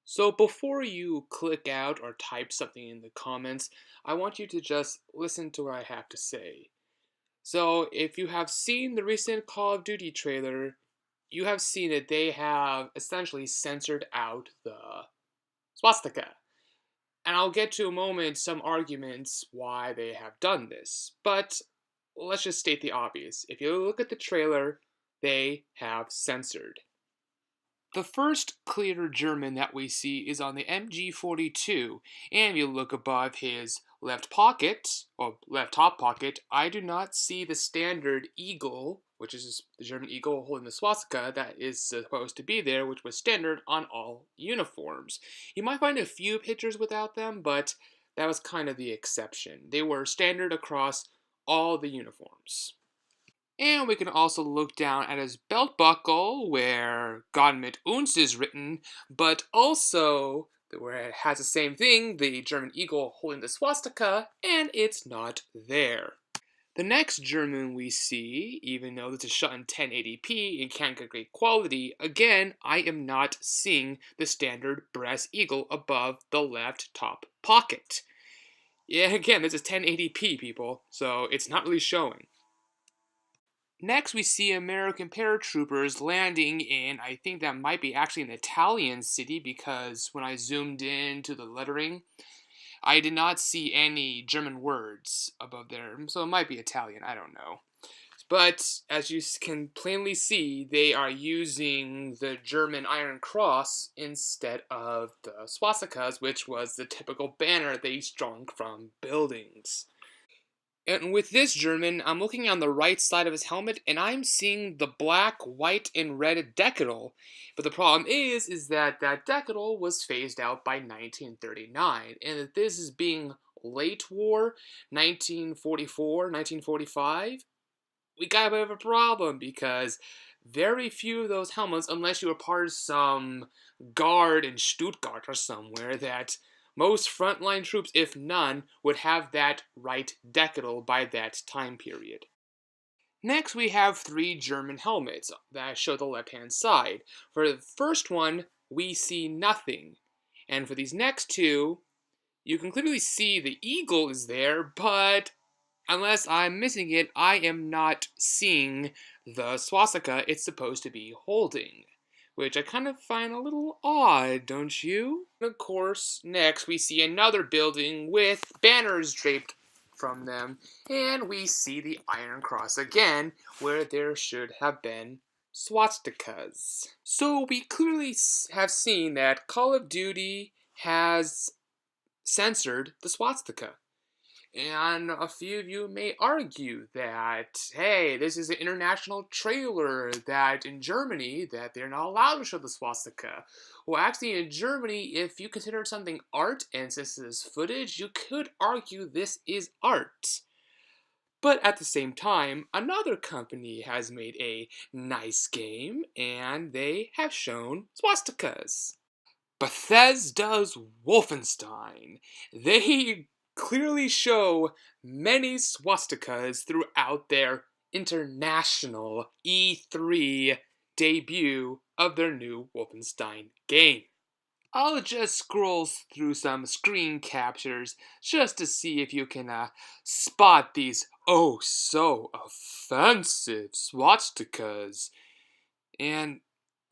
So before you click out or type something in the comments, I want you to just listen to what I have to say. So if you have seen the recent Call of Duty trailer, you have seen that they have essentially censored out the swastika. And I'll get to a moment some arguments why they have done this. But let's just state the obvious. If you look at the trailer, they have censored. The first clear German that we see is on the MG42, and if you look above his left pocket, or left top pocket, I do not see the standard eagle, which is the German eagle holding the swastika that is supposed to be there, which was standard on all uniforms. You might find a few pictures without them, but that was kind of the exception. They were standard across all the uniforms. And we can also look down at his belt buckle where Gott mit uns is written, but also where it has the same thing, the German eagle holding the swastika, and it's not there. The next German we see, even though this is shot in 1080p and can't get great quality, again, I am not seeing the standard brass eagle above the left top pocket. Yeah, again, this is 1080p, people, so it's not really showing. Next, we see American paratroopers landing in, I think that might be actually an Italian city because when I zoomed in to the lettering, I did not see any German words above there, so it might be Italian, I don't know. But as you can plainly see, they are using the German Iron Cross instead of the swastikas, which was the typical banner they strung from buildings. And with this German, I'm looking on the right side of his helmet, and I'm seeing the black, white, and red decadal. But the problem is that that decadal was phased out by 1939, and that this is being late war, 1944, 1945. We got a bit of a problem because very few of those helmets, unless you were part of some guard in Stuttgart or somewhere, that most frontline troops, if none, would have that right decadal by that time period. Next, we have three German helmets that show the left-hand side. For the first one, we see nothing. And for these next two, you can clearly see the eagle is there, but unless I'm missing it, I am not seeing the swastika it's supposed to be holding. Which I kind of find a little odd, don't you? And of course, next we see another building with banners draped from them, and we see the Iron Cross again, where there should have been swastikas. So we clearly have seen that Call of Duty has censored the swastika. And a few of you may argue that, hey, this is an international trailer, that in Germany, that they're not allowed to show the swastika. Well, actually, in Germany, if you consider something art, and since this is footage, you could argue this is art. But at the same time, another company has made a nice game, and they have shown swastikas. Bethesda's Wolfenstein. They clearly show many swastikas throughout their international E3 debut of their new Wolfenstein game. I'll just scroll through some screen captures just to see if you can spot these oh so offensive swastikas. And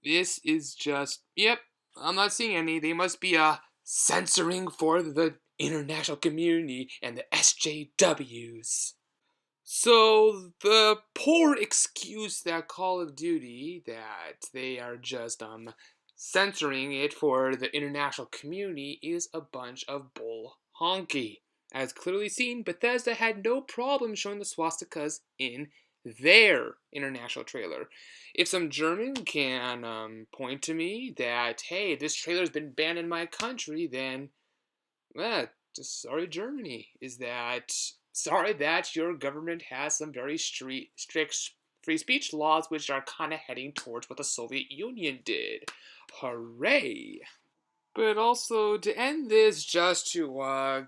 this is just, yep, I'm not seeing any. They must be censoring for the international community and the SJWs. So the poor excuse that Call of Duty that they are just censoring it for the international community is a bunch of bull honky. As clearly seen, Bethesda had no problem showing the swastikas in their international trailer. If some German can point to me that, hey, this trailer's been banned in my country, then, well, just sorry, Germany. Sorry that your government has some very strict free speech laws which are kind of heading towards what the Soviet Union did. Hooray! But also, to end this, just to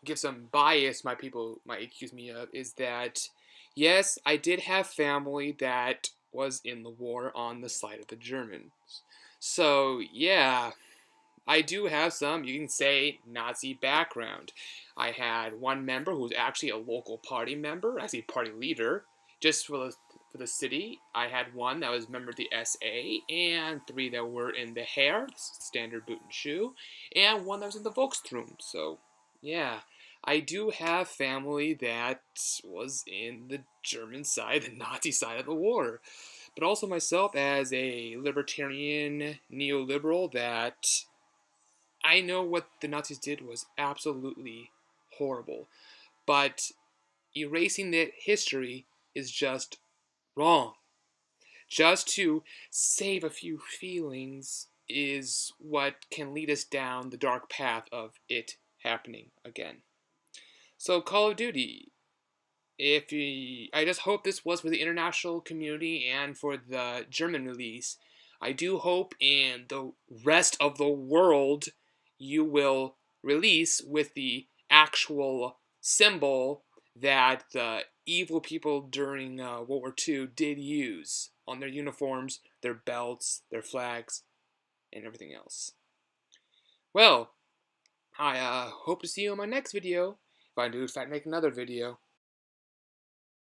give some bias my people might accuse me of, is that, yes, I did have family that was in the war on the side of the Germans. So, yeah, I do have some, you can say, Nazi background. I had one member who was actually a local party member, actually party leader, just for the city. I had one that was a member of the SA, and three that were in the Heer, standard boot and shoe, and one that was in the Volkssturm. So, yeah, I do have family that was in the German side, the Nazi side of the war. But also myself as a libertarian neoliberal that I know what the Nazis did was absolutely horrible, but erasing that history is just wrong. Just to save a few feelings is what can lead us down the dark path of it happening again. So, Call of Duty, I just hope this was for the international community and for the German release. I do hope in the rest of the world you will release with the actual symbol that the evil people during World War II did use on their uniforms, their belts, their flags, and everything else. Well, I hope to see you in my next video, if I do in fact make another video.